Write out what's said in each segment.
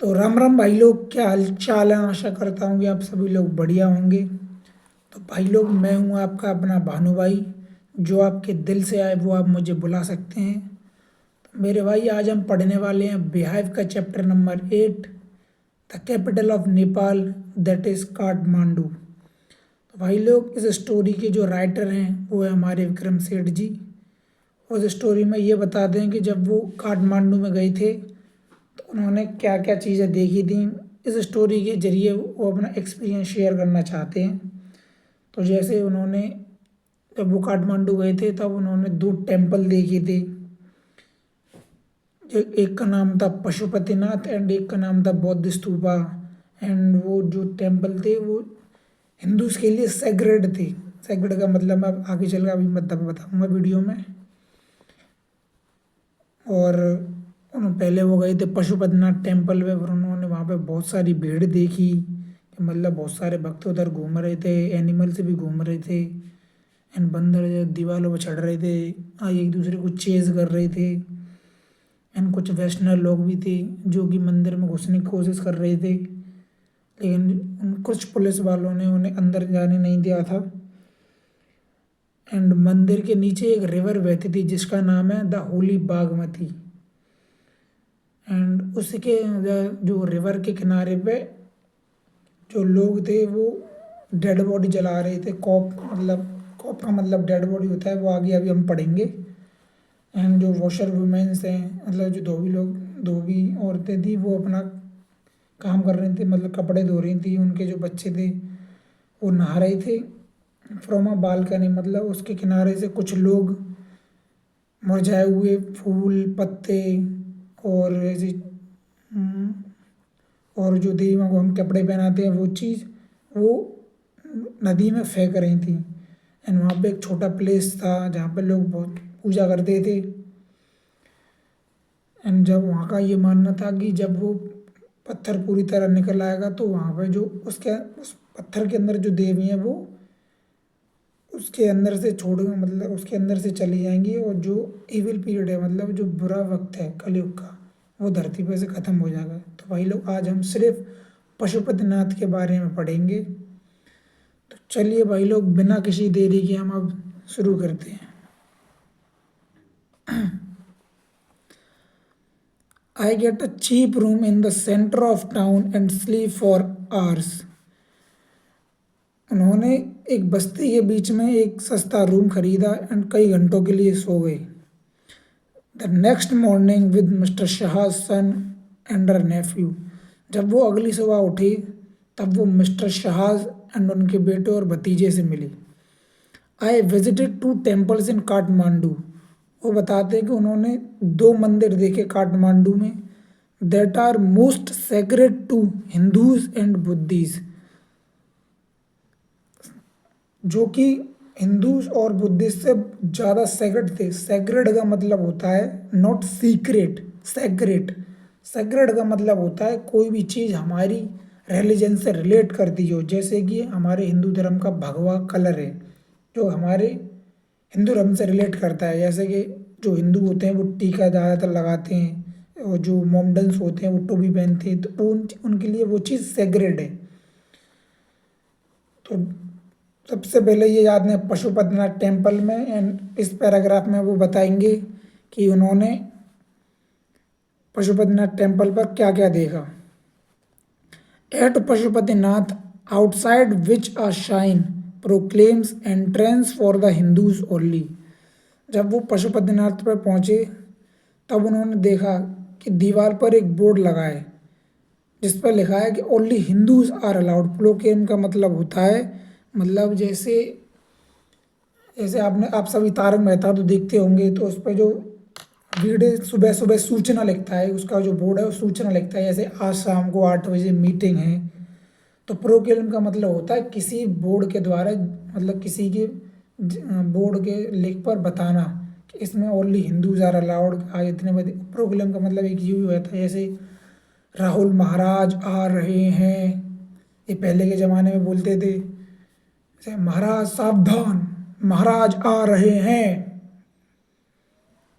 तो राम राम भाई लोग, क्या हाल चाल है। आशा करता हूँ कि आप सभी लोग बढ़िया होंगे। तो भाई लोग, मैं हूँ आपका अपना भानु भाई। जो आपके दिल से आए वो आप मुझे बुला सकते हैं। तो मेरे भाई, आज हम पढ़ने वाले हैं बिहाइव का chapter number 8, the capital of Nepal, that is Kathmandu. तो भाई लोग, इस स्टोरी के जो राइटर हैं वो है हमारे विक्रम सेठ जी। उस स्टोरी में ये बता दें कि जब वो काठमांडू में गए थे तो उन्होंने क्या क्या चीज़ें देखी थी। इस स्टोरी के जरिए वो अपना एक्सपीरियंस शेयर करना चाहते हैं। तो जैसे उन्होंने, जब वो काठमांडू गए थे तब उन्होंने दो टेम्पल देखे थे। एक का नाम था पशुपतिनाथ एंड एक का नाम था बौद्ध स्तूपा। एंड वो जो टेम्पल थे वो हिंदूज के लिए सेग्रेड थे। सेग्रेड का मतलब मैं आगे चल कर अभी मतलब बताऊंगा वीडियो में। और पहले वो गए थे पशुपतिनाथ टेम्पल में, फिर उन्होंने वहाँ पे बहुत सारी भीड़ देखी कि मतलब बहुत सारे भक्त उधर घूम रहे थे, एनिमल से भी घूम रहे थे। एंड बंदर जो दीवारों पर चढ़ रहे थे, एक दूसरे को चेज कर रहे थे। एंड कुछ वैष्णव लोग भी थे जो कि मंदिर में घुसने की कोशिश कर रहे थे, लेकिन कुछ पुलिस वालों ने उन्हें अंदर जाने नहीं दिया था। एंड मंदिर के नीचे एक रिवर बहती थी जिसका नाम है द होली बागमती। एंड उसके जो रिवर के किनारे पे जो लोग थे वो डेड बॉडी जला रहे थे। कॉप का मतलब डेड बॉडी होता है, वो आगे अभी हम पढ़ेंगे। एंड जो वॉशर वुमेन्स हैं, मतलब जो धोबी औरतें थी, वो अपना काम कर रही थी, मतलब कपड़े धो रही थी। उनके जो बच्चे थे वो नहा रहे थे फ्रॉम अ बालकनी, मतलब उसके किनारे से कुछ लोग मुरझाए हुए फूल पत्ते और ऐसे और जो देवी माँ को हम कपड़े पहनाते हैं वो चीज़ वो नदी में फेंक रही थी। एंड वहाँ पे एक छोटा प्लेस था जहाँ पे लोग बहुत पूजा करते थे। एंड जब वहाँ का ये मानना था कि जब वो पत्थर पूरी तरह निकल आएगा तो वहाँ पे जो उस पत्थर के अंदर जो देवी हैं वो उसके अंदर से छोड़, मतलब उसके अंदर से चली जाएंगी, और जो इविल पीरियड है, मतलब जो बुरा वक्त है कलयुग का, वो धरती पर से ख़त्म हो जाएगा। तो भाई लोग, आज हम सिर्फ पशुपतिनाथ के बारे में पढ़ेंगे। तो चलिए भाई लोग, बिना किसी देरी के हम अब शुरू करते हैं। I get a cheap room in the center of town and sleep for hours. उन्होंने एक बस्ती के बीच में एक सस्ता रूम खरीदा एंड कई घंटों के लिए सो गए। The next morning with mister Shah son and her nephew. जब वो अगली सुबह उठी तब वो मिस्टर शहाज एंड उनके बेटे और भतीजे से मिली। I visited two temples in Kathmandu. वो बताते हैं कि उन्होंने दो मंदिर देखे काठमांडू में, that are most sacred to Hindus and Buddhists, जो कि हिंदूज और बुद्धिस्ट से ज़्यादा सेक्रेड थे। सेक्रेड का मतलब होता है नॉट सीक्रेट, सेक्रेट। सेक्रेड का मतलब होता है कोई भी चीज़ हमारी रिलीजन से रिलेट करती हो। जैसे कि हमारे हिंदू धर्म का भगवा कलर है जो हमारे हिंदू धर्म से रिलेट करता है। जैसे कि जो हिंदू होते हैं वो टीका ज़्यादातर लगाते हैं, और जो मोमडन्स होते हैं वो टोपी पहनते हैं, तो उनके लिए वो चीज़ सेक्रेड है। तो सबसे पहले ये याद है पशुपतिनाथ टेम्पल में, एंड इस पैराग्राफ में वो बताएंगे कि उन्होंने पशुपतिनाथ टेम्पल पर क्या क्या देखा। At Pashupatinath, outside which a sign proclaims entrance for the Hindus only. जब वो पशुपतिनाथ पर पहुँचे तब उन्होंने देखा कि दीवार पर एक बोर्ड लगा है जिस पर लिखा है कि only Hindus are allowed. Proclaim का मतलब होता है, मतलब जैसे जैसे आप सभी तारक मेहता तो देखते होंगे, तो उस पर जो वीडियो सुबह सुबह सूचना लिखता है, उसका जो बोर्ड है वो सूचना लिखता है, जैसे आज शाम को 8 बजे मीटिंग है। तो प्रोक्लेम का मतलब होता है किसी बोर्ड के द्वारा, मतलब किसी के बोर्ड के लिख पर बताना कि इसमें ओनली हिंदूज आर अलाउड, आज इतने बजे। प्रोक्लेम का मतलब एक ये भी होता है, जैसे राहुल महाराज आ रहे हैं, ये पहले के ज़माने में बोलते थे, जैसे महाराज सावधान, महाराज आ रहे हैं।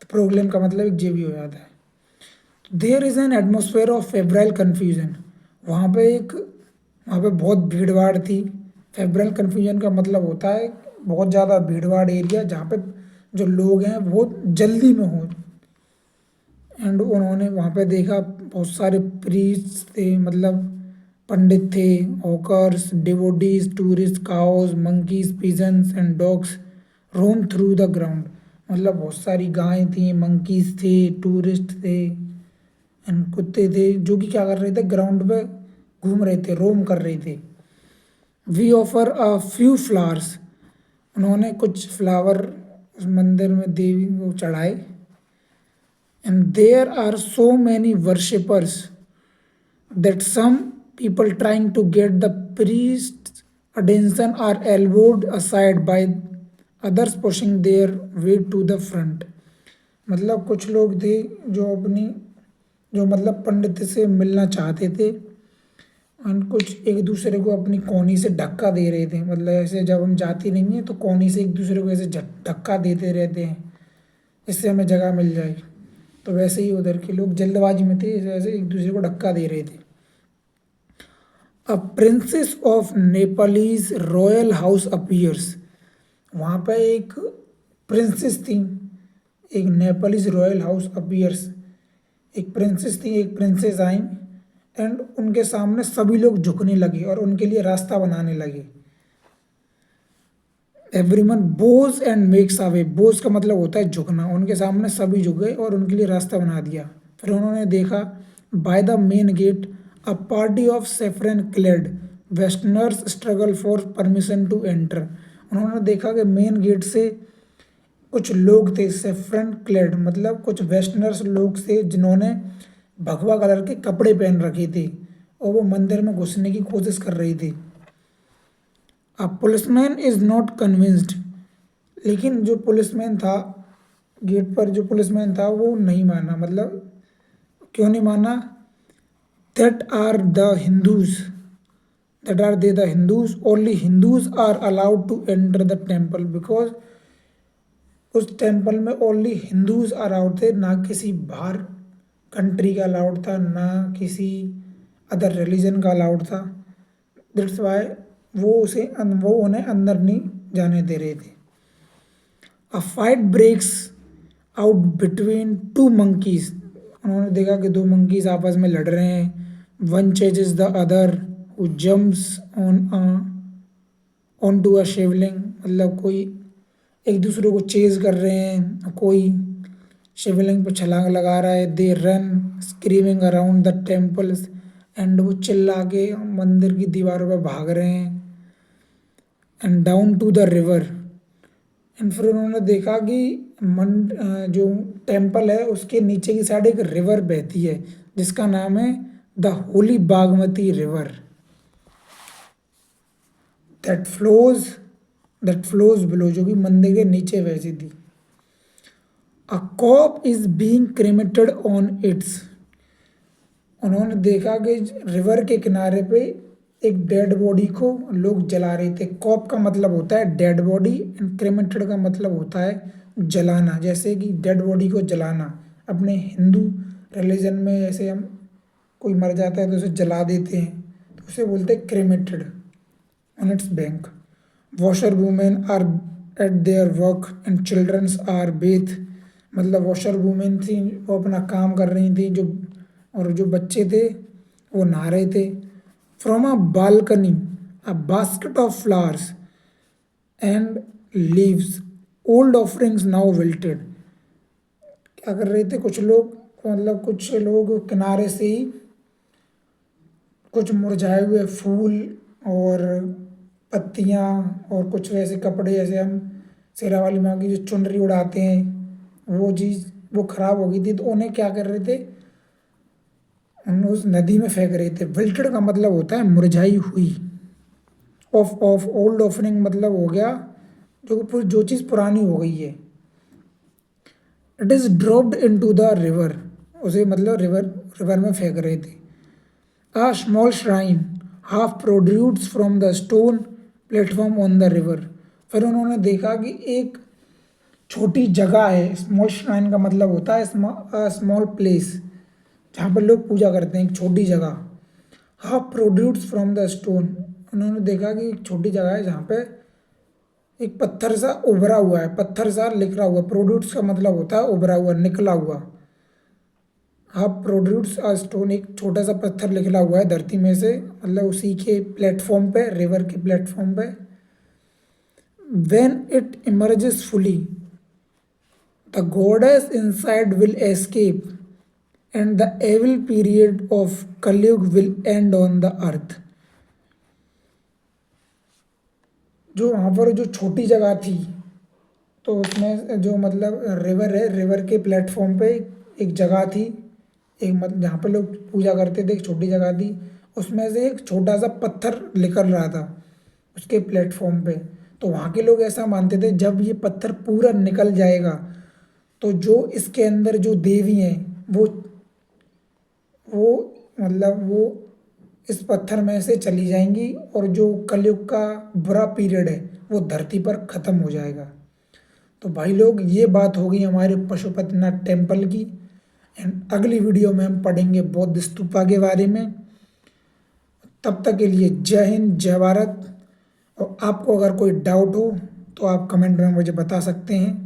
तो प्रोक्लेम का मतलब एक ये भी हो जाता है। There is an atmosphere of febrile confusion. वहाँ पे बहुत भीड़ भाड़ थी। फेब्राइल कन्फ्यूजन का मतलब होता है बहुत ज़्यादा भीड़ भाड़ एरिया जहाँ पे जो लोग हैं बहुत जल्दी में हों। एंड उन्होंने वहाँ पे देखा बहुत सारे प्रीस्ट थे, मतलब पंडित थे, hawkers, devotees, tourist, cows, monkeys, pigeons and dogs roam through the ground. मतलब बहुत सारी गायें थी, मंकीज थे, टूरिस्ट थे एंड कुत्ते थे जो कि क्या कर रहे थे, ग्राउंड पे घूम रहे थे, रोम कर रहे थे। We offer a few flowers. उन्होंने कुछ फ्लावर उस मंदिर में देवी को चढ़ाए। And there are so many worshippers that some people trying to get the priest's attention are elbowed aside by others pushing their way to the front। मतलब कुछ लोग थे जो मतलब पंडित से मिलना चाहते थे और कुछ एक दूसरे को अपनी कोहनी से धक्का दे रहे थे। मतलब ऐसे जब हम जाती नहीं हैं तो कोहनी से एक दूसरे को ऐसे धक्का देते रहते हैं इससे हमें जगह मिल जाए। तो वैसे ही उधर के लोग जल्दबाजी में थे, ऐसे एक दूसरे को धक्का दे रहे थे। A princess of Nepalese royal house appears. वहाँ पे एक प्रिंसेस थी, एक नेपालीज रॉयल हाउस अपीयर्स। एक प्रिंसेस थी, एक प्रिंसेस आई एंड उनके सामने सभी लोग झुकने लगे और उनके लिए रास्ता बनाने लगे। Everyone bows and makes away. Bows का मतलब होता है झुकना। उनके सामने सभी झुक गए और उनके लिए रास्ता बना दिया। फिर उन्होंने देखा by the main gate a party of saffron clad westerners struggle for permission to enter. उन्होंने देखा कि मेन गेट से कुछ लोग थे, सेफरन क्लेड मतलब कुछ वेस्टर्नर्स लोग थे जिन्होंने भगवा कलर के कपड़े पहन रखे थे और वो मंदिर में घुसने की कोशिश कर रही थी। A policeman is not convinced. लेकिन जो पुलिसमैन था, गेट पर जो पुलिसमैन था वो नहीं माना। मतलब क्यों नहीं माना? That are the Hindus, that are they the Hindus, only Hindus are allowed to enter the temple. Because उस टेम्पल में ओनली हिंदूज अलाउड थे, ना किसी बाहर कंट्री का अलाउड था, ना किसी अदर रिलीजन का अलाउड था। दैट्स वाई वो उन्हें अंदर नहीं जाने दे रहे थे। A fight breaks out between two monkeys. उन्होंने देखा कि दो मंकीज आपस में लड़ रहे हैं। One chases the other who jumps on to a Shivling. मतलब कोई एक दूसरे को चेज कर रहे हैं, कोई शिवलिंग पर छलांग लगा रहा है। They run screaming around the temples. And वो चिल्ला के मंदिर की दीवारों पर भाग रहे हैं। And down to the river. एंड फिर उन्होंने देखा कि जो टेम्पल है उसके नीचे की साइड एक रिवर बहती है जिसका नाम है the holy Bagmati river. That flows below, जो कि मंदिर के नीचे बहती थी। A corpse is being cremated on its. उन्होंने देखा कि रिवर के किनारे पे एक डेड बॉडी को लोग जला रहे थे। कॉप का मतलब होता है डेड बॉडी एंड क्रेमेटेड का मतलब होता है जलाना। जैसे कि डेड बॉडी को जलाना, अपने हिंदू रिलीजन में ऐसे हम कोई मर जाता है तो उसे जला देते हैं, तो उसे बोलते हैं cremated on its bank. Washer women are at their work and childrens are bathe. मतलब वॉशर वुमेन थी, वो अपना काम कर रही थी, और जो बच्चे थे वो नहा रहे थे। From a balcony a basket of flowers and leaves old offerings now wilted. क्या कर रहे थे कुछ लोग, मतलब कुछ लोग किनारे से ही कुछ मुरझाए हुए फूल और पत्तियाँ और कुछ वैसे कपड़े, जैसे हम शेरा वाली माँ की जो चुनरी उड़ाते हैं वो चीज़ वो ख़राब हो गई थी, तो उन्हें क्या कर रहे थे, उन्हें उस नदी में फेंक रहे थे। विल्टेड का मतलब होता है मुरझाई हुई। ऑफ ओल्ड ऑफरिंग मतलब हो गया जो चीज़ पुरानी हो गई है। It is dropped into the river. उसे मतलब रिवर में फेंक रहे थे। A small shrine half protrudes from the stone platform on the river। फिर उन्होंने देखा कि एक छोटी जगह है। स्मॉल श्राइन का मतलब होता है स्मॉल प्लेस, जहाँ पर लोग पूजा करते हैं, एक छोटी जगह, half produce from the stone. उन्होंने देखा कि एक छोटी जगह है जहाँ पे एक पत्थर सा उभरा हुआ है, पत्थर सा निकला हुआ। प्रोड्यूस का मतलब होता है उभरा हुआ, निकला हुआ। हाफ प्रोड्यूस अ स्टोन, एक छोटा सा पत्थर निकला हुआ है धरती में से, मतलब उसी के प्लेटफॉर्म पे, रिवर के प्लेटफॉर्म पे। When it emerges fully, the goddess inside will escape, and the evil period of Kalyug will end on the earth. जो वहाँ पर जो छोटी जगह थी, तो उसमें जो मतलब रिवर है, रिवर के प्लेटफॉर्म पे एक जगह थी, एक मतलब जहाँ पर लोग पूजा करते थे, एक छोटी जगह थी। उसमें से एक छोटा सा पत्थर निकल रहा था उसके प्लेटफॉर्म पे। तो वहाँ के लोग ऐसा मानते थे जब ये पत्थर पूरा निकल जाएगा तो जो इसके अंदर जो देवी हैं वो मतलब वो इस पत्थर में से चली जाएंगी, और जो कलयुग का बुरा पीरियड है वो धरती पर ख़त्म हो जाएगा। तो भाई लोग, ये बात होगी हमारे पशुपतिनाथ टेम्पल की। एंड अगली वीडियो में हम पढ़ेंगे बौद्ध स्तूपा के बारे में। तब तक के लिए जय हिंद, जय भारत। और आपको अगर कोई डाउट हो तो आप कमेंट में मुझे बता सकते हैं।